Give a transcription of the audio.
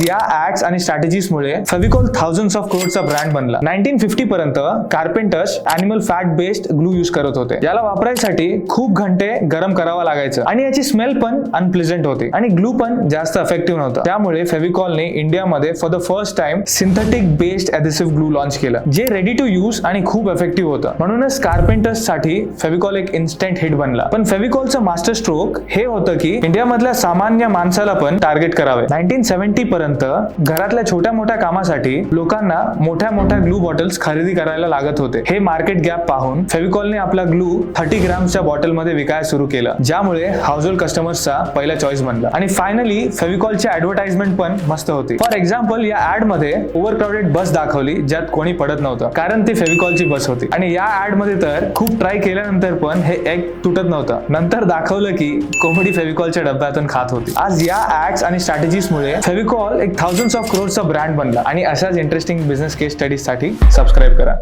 या ऍड्स आणि स्ट्रॅटेजीज मुळे फेविकॉल thousands of crores चा ब्रँड बनला. 1950 पर्यंत carpenters animal fat based glue use करत होते. याला वापरायसाठी खूप घंटे गरम करावं लागायचं आणि याची स्मेल पण अनप्लेझंट होती आणि ग्लू पण जास्त इफेक्टिव्ह नव्हता. त्यामुळे फेविकॉलने इंडियामध्ये for the first time synthetic based adhesive glue launch केलं, जे रेडी टू यूज आणि खूप इफेक्टिव्ह होतं. म्हणूनच कार्पेंटर्स साठी फेविकॉल एक इन्स्टंट हिट बनला. पण फेविकॉलचं मास्टर स्ट्रोक हे होतं की इंडियामधल्या सामान्य माणसाला पण टार्गेट करावे. 1970 पर्यंत घरातल्या छोट्या मोठ्या कामासाठी लोकांना मोठ्या मोठ्या ग्लू बॉटल्स खरेदी करायला लागत होते. हे मार्केट गॅप पाहून फेविकॉलने आपला ग्लू 30 ग्रामच्या बॉटलमध्ये विकायला सुरू केलं, ज्यामुळे हाऊसहोल्ड कस्टमर्सचा पहिला चॉईस बनला. आणि फायनली फेविकॉलची ऍडव्हर्टाइजमेंट पण मस्त होती. फॉर एक्झाम्पल, या ऍड मध्ये ओव्हरक्राउडेड बस दाखवली ज्यात कोणी पडत नव्हतं, कारण ती फेविकॉलची बस होती. आणि या ऍड मध्ये तर खूप ट्राय केल्यानंतर पण हे एग तुटत नव्हतं. नंतर दाखवलं की कोंबडी फेविकॉलच्या डब्यातून खात होती. आज या ऍड्स आणि स्ट्रॅटेजीज मुळे फेविकॉल एक thousands of crores चा ब्रँड बनला. आणि अशाच इंटरेस्टिंग बिझनेस केस स्टडीज साठी सबस्क्राईब करा.